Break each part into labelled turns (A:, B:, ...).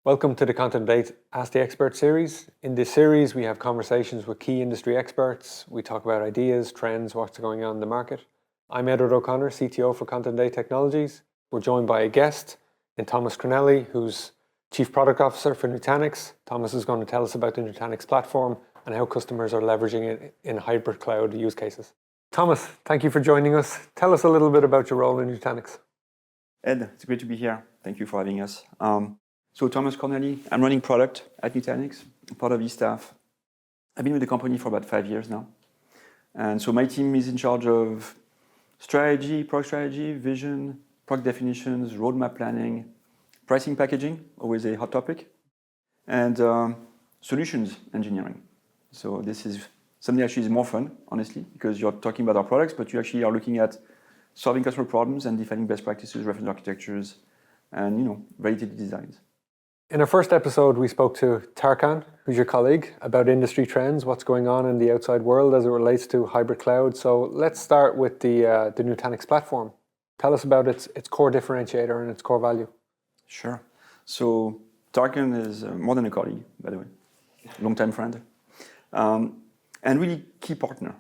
A: Welcome to the Continent Ask the Expert series. In this series, we have conversations with key industry experts. We talk about ideas, trends, what's going on in the market. I'm Edward O'Connor, CTO for Continent Technologies. We're joined by a guest in Thomas Cornely, who's Chief Product Officer for Nutanix. Thomas is going to tell us about the Nutanix platform and how customers are leveraging it in hybrid cloud use cases. Thomas, thank you for joining us. Tell us a little bit about your role in Nutanix.
B: Ed, it's great to be here. Thank you for having us. So Thomas Cornely, I'm running product at Nutanix, part of the staff. I've been with the company for about 5 years now. And so my team is in charge of strategy, product strategy, vision, product definitions, roadmap planning, pricing packaging, always a hot topic, and solutions engineering. So this is something that actually is more fun, honestly, because you're talking about our products, but you actually are looking at solving customer problems and defining best practices, reference architectures, and validated designs.
A: In our first episode, we spoke to Tarkan, who's your colleague, about industry trends, what's going on in the outside world as it relates to hybrid cloud. So let's start with the Nutanix platform. Tell us about its core differentiator and its core value.
B: Sure. So Tarkan is more than a colleague, by the way, long-time friend, and really key partner,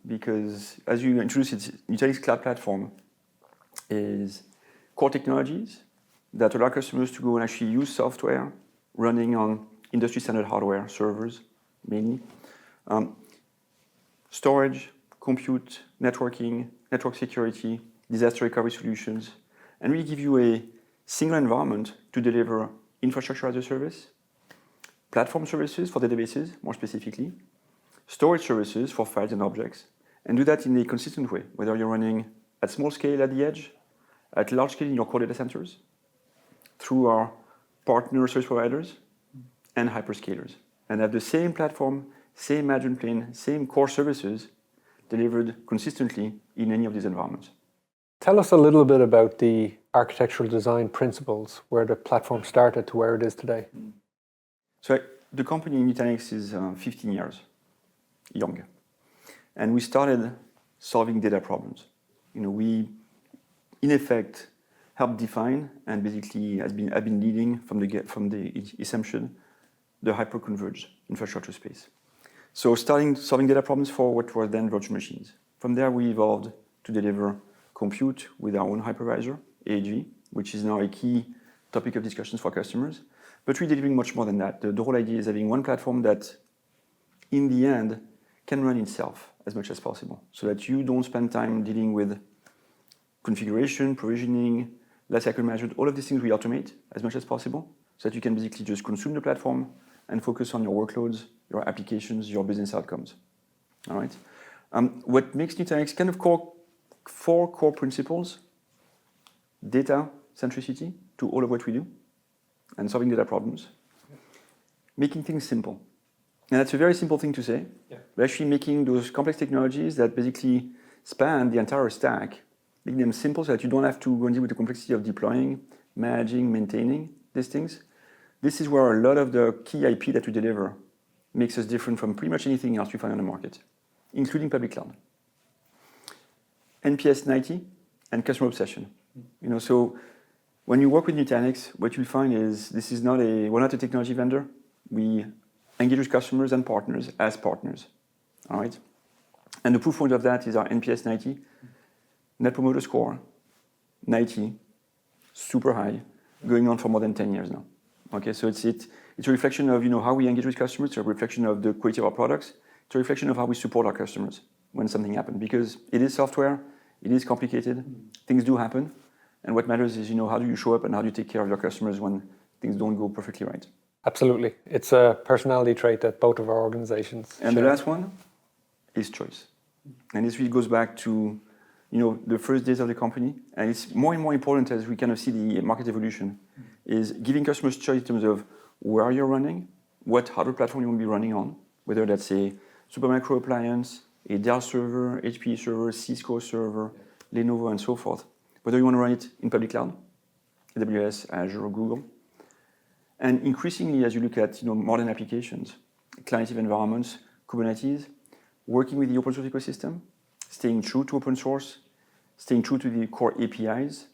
B: because as you introduced it, Nutanix Cloud Platform is core technologies that allow customers to go and actually use software running on industry standard hardware, servers mainly, storage, compute, networking, network security, disaster recovery solutions, and really give you a single environment to deliver infrastructure as a service, platform services for databases, more specifically, storage services for files and objects, and do that in a consistent way, whether you're running at small scale at the edge, at large scale in your core data centers, through our partner service providers and hyperscalers, and have the same platform, same management plane, same core services delivered consistently in any of these environments.
A: Tell us a little bit about the architectural design principles, where the platform started to where it is today.
B: So the company Nutanix is 15 years young, and we started solving data problems. We, in effect, helped define and basically have been leading from the assumption the hyper-converged infrastructure space. So starting solving data problems for what were then virtual machines. From there, we evolved to deliver compute with our own hypervisor, AG, which is now a key topic of discussions for customers. But we're delivering much more than that. The whole idea is having one platform that, in the end, can run itself as much as possible, so that you don't spend time dealing with configuration, provisioning, lifecycle management, all of these things we automate as much as possible, so that you can basically just consume the platform and focus on your workloads, your applications, your business outcomes. All right. What makes Nutanix kind of four core principles: data centricity to all of what we do, and solving data problems, making things simple. And that's a very simple thing to say, but actually making those complex technologies that basically span the entire stack, making them simple so that you don't have to go and deal with the complexity of deploying, managing, maintaining these things. This is where a lot of the key IP that we deliver makes us different from pretty much anything else you find on the market, including public cloud. NPS 90 and customer obsession. So when you work with Nutanix, what you'll find is we're not a technology vendor. We engage with customers and partners as partners. All right. And the proof point of that is our NPS 90. Net Promoter Score, 90, super high, going on for more than 10 years now. Okay, so it's a reflection of how we engage with customers. It's a reflection of the quality of our products. It's a reflection of how we support our customers when something happens, because it is software, it is complicated, things do happen, and what matters is how do you show up and how do you take care of your customers when things don't go perfectly right.
A: Absolutely, it's a personality trait that both of our organizations
B: And
A: share.
B: The last one is choice, and this really goes back to the first days of the company, and it's more and more important as we kind of see the market evolution, is giving customers choice in terms of where you're running, what hardware platform you want to be running on, whether that's a Supermicro appliance, a Dell server, HP server, Cisco server, Lenovo, and so forth, whether you want to run it in public cloud, AWS, Azure, Google. And increasingly, as you look at modern applications, cloud-native environments, Kubernetes, working with the open source ecosystem, staying true to open source, staying true to the core APIs,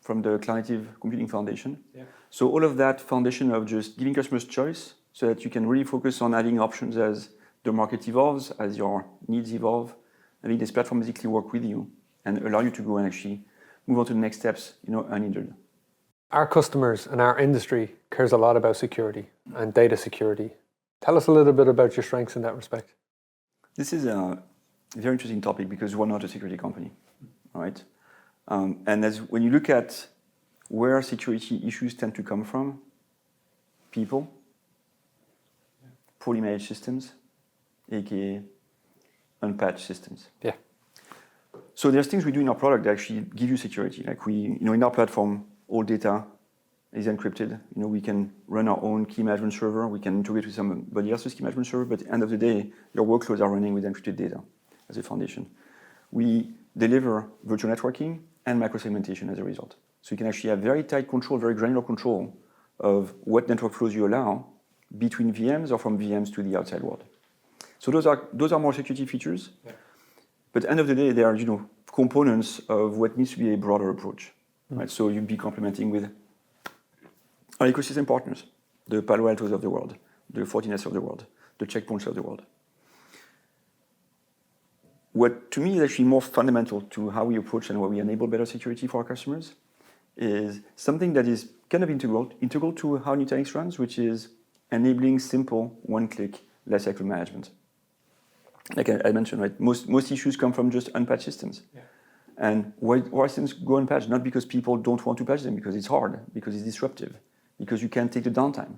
B: from the Cloud-Native Computing Foundation.
A: Yeah.
B: So all of that foundation of just giving customers choice so that you can really focus on having options as the market evolves, as your needs evolve. Having this platform basically work with you and allow you to go and actually move on to the next steps, unhindered.
A: Our customers and our industry cares a lot about security and data security. Tell us a little bit about your strengths in that respect.
B: This is a very interesting topic because we're not a security company, right? And when you look at where security issues tend to come from, people, poorly managed systems, aka unpatched systems.
A: Yeah.
B: So there's things we do in our product that actually give you security. Like in our platform, all data is encrypted. We can run our own key management server. We can integrate with somebody else's key management server. But at the end of the day, your workloads are running with encrypted data as a foundation. We deliver virtual networking and microsegmentation as a result. So you can actually have very tight control, very granular control of what network flows you allow between VMs or from VMs to the outside world. So those are more security features. Yeah. But at the end of the day, they are components of what needs to be a broader approach. Right? So you'd be complementing with our ecosystem partners, the Palo Altos of the world, the Fortinets of the world, the checkpoints of the world. What to me is actually more fundamental to how we approach and how we enable better security for our customers is something that is kind of integral to how Nutanix runs, which is enabling simple one-click lifecycle management. Like I mentioned, right, most issues come from just unpatched systems. Yeah. And why systems go unpatched? Not because people don't want to patch them, because it's hard, because it's disruptive, because you can't take the downtime.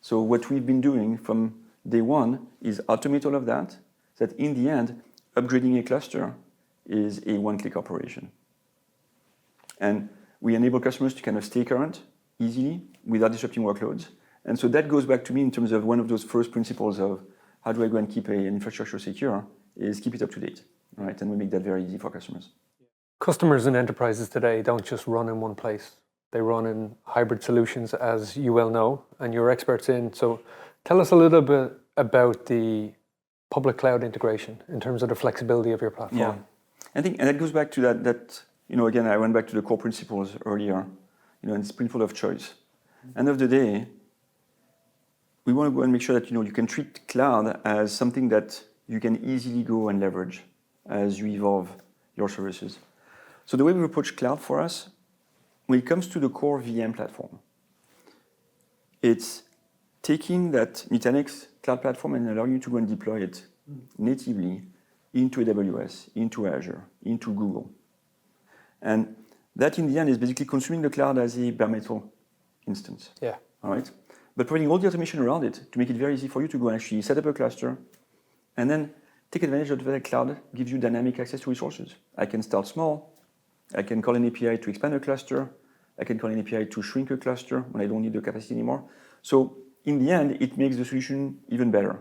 B: So what we've been doing from day one is automate all of that, so that in the end, upgrading a cluster is a one-click operation. And we enable customers to kind of stay current easily without disrupting workloads. And so that goes back to me in terms of one of those first principles of how do I go and keep an infrastructure secure is keep it up to date, right? And we make that very easy for customers.
A: Customers and enterprises today don't just run in one place. They run in hybrid solutions, as you well know, and you're experts in. So tell us a little bit about the public cloud integration in terms of the flexibility of your platform.
B: Yeah, and that goes back to that again, I went back to the core principles earlier, and this principle of choice. End of the day, we want to go and make sure that you can treat cloud as something that you can easily go and leverage as you evolve your services. So the way we approach cloud for us, when it comes to the core VM platform, it's taking that Nutanix cloud platform and allowing you to go and deploy it natively into AWS, into Azure, into Google. And that in the end is basically consuming the cloud as a bare metal instance.
A: Yeah.
B: All right. But providing all the automation around it to make it very easy for you to go and actually set up a cluster and then take advantage of the cloud, gives you dynamic access to resources. I can start small. I can call an API to expand a cluster. I can call an API to shrink a cluster when I don't need the capacity anymore. So in the end, it makes the solution even better.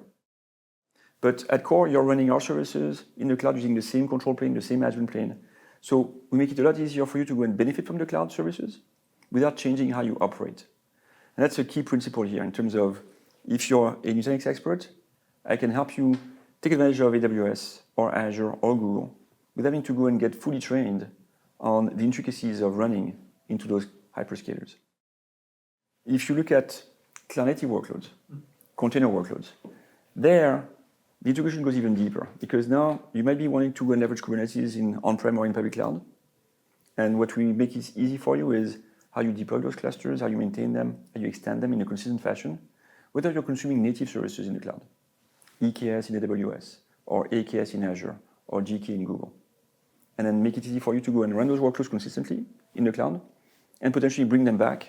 B: But at core, you're running our services in the cloud using the same control plane, the same management plane. So we make it a lot easier for you to go and benefit from the cloud services without changing how you operate. And that's a key principle here in terms of if you're a Nutanix expert, I can help you take advantage of AWS or Azure or Google without having to go and get fully trained on the intricacies of running into those hyperscalers. If you look at cloud-native workloads, container workloads, there the integration goes even deeper because now you might be wanting to go and leverage Kubernetes in on-prem or in public cloud. And what we make it easy for you is how you deploy those clusters, how you maintain them, how you extend them in a consistent fashion, whether you're consuming native services in the cloud, EKS in AWS, or AKS in Azure, or GK in Google. And then make it easy for you to go and run those workloads consistently in the cloud and potentially bring them back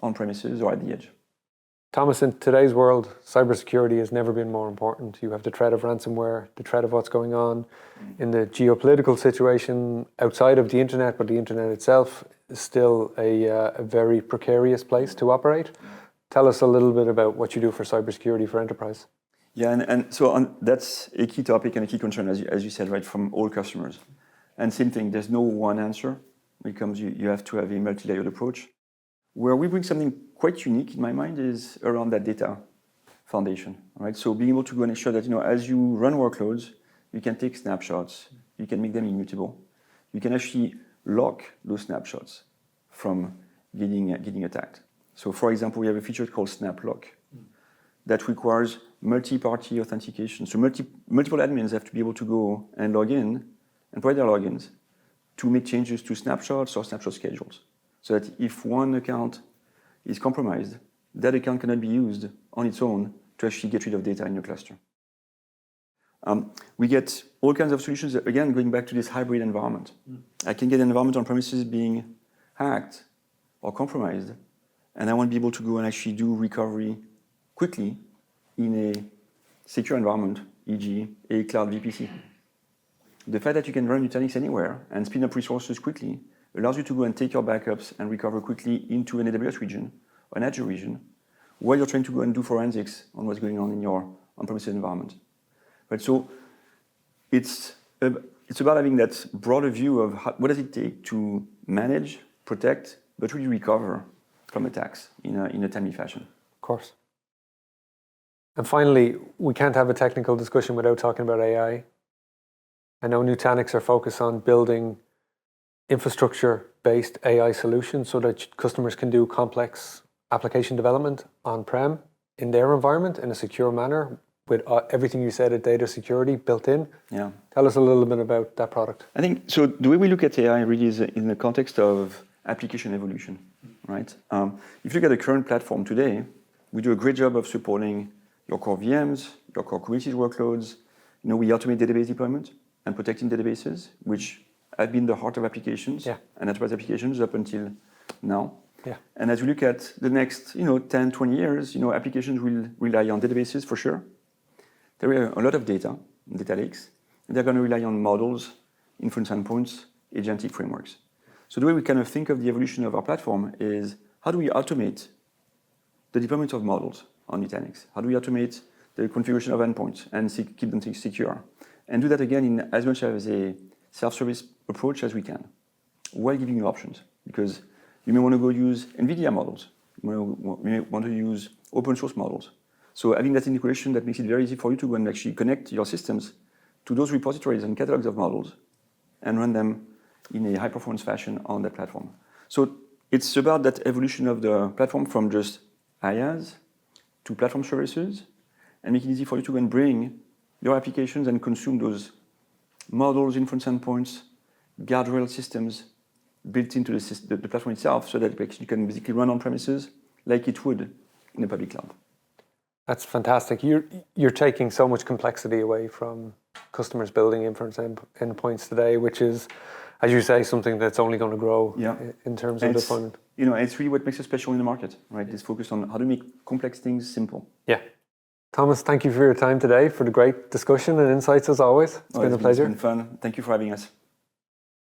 B: on premises or at the edge.
A: Thomas, in today's world, cybersecurity has never been more important. You have the threat of ransomware, the threat of what's going on in the geopolitical situation outside of the internet, but the internet itself is still a very precarious place to operate. Tell us a little bit about what you do for cybersecurity for enterprise.
B: Yeah, and so that's a key topic and a key concern, as you said, right, from all customers. And same thing, there's no one answer. When it comes, you have to have a multi-layered approach. Where we bring something quite unique in my mind is around that data foundation, right? So being able to go and ensure that, as you run workloads, you can take snapshots, you can make them immutable. You can actually lock those snapshots. from getting attacked. So for example, we have a feature called Snap Lock that requires multi-party authentication. So multiple admins have to be able to go and log in and provide their logins to make changes to snapshots or snapshot schedules. So that if one account is compromised, that account cannot be used on its own to actually get rid of data in your cluster. We get all kinds of solutions, again, going back to this hybrid environment. I can get an environment on premises being hacked or compromised, and I want to be able to go and actually do recovery quickly in a secure environment, e.g. a cloud VPC. The fact that you can run Nutanix anywhere and spin up resources quickly allows you to go and take your backups and recover quickly into an AWS region or an Azure region while you're trying to go and do forensics on what's going on in your on-premises environment. Right, so it's about having that broader view of what does it take to manage, protect, but really recover from attacks in a timely fashion.
A: Of course. And finally, we can't have a technical discussion without talking about AI. I know Nutanix are focused on building infrastructure-based AI solutions so that customers can do complex application development on-prem in their environment in a secure manner with everything you said at data security built in.
B: Yeah.
A: Tell us a little bit about that product.
B: I think, so the way we look at AI really is in the context of application evolution, right? If you look at the current platform today, we do a great job of supporting your core VMs, your core Kubernetes workloads. You know, we automate database deployment and protecting databases, which have been the heart of applications and enterprise applications up until now.
A: Yeah.
B: And as we look at the next, 10, 20 years, applications will rely on databases for sure. There are a lot of data lakes, and they're going to rely on models, inference endpoints, agentic frameworks. So the way we kind of think of the evolution of our platform is how do we automate the deployment of models on Nutanix? How do we automate the configuration of endpoints and keep them secure? And do that again in as much as a self-service approach as we can, while giving you options. Because you may want to go use NVIDIA models. You may want to use open source models. So having that integration that makes it very easy for you to go and actually connect your systems to those repositories and catalogs of models and run them in a high-performance fashion on that platform. So it's about that evolution of the platform from just IaaS to platform services and make it easy for you to go and bring your applications and consume those models, inference endpoints, guardrail systems built into the platform itself so that you can basically run on premises like it would in a public cloud.
A: That's fantastic. You're taking so much complexity away from customers building inference endpoints today, which is, as you say, something that's only going to grow in terms of deployment.
B: It's really what makes us special in the market, right? This focus on how to make complex things simple.
A: Yeah. Thomas, thank you for your time today, for the great discussion and insights as always. It's been a pleasure.
B: It's been fun. Thank you for having us.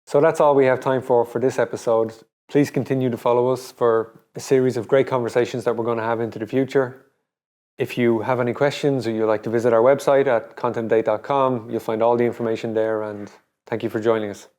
A: So that's all we have time for this episode. Please continue to follow us for a series of great conversations that we're going to have into the future. If you have any questions or you'd like to visit our website at continentdate.com, you'll find all the information there, and thank you for joining us.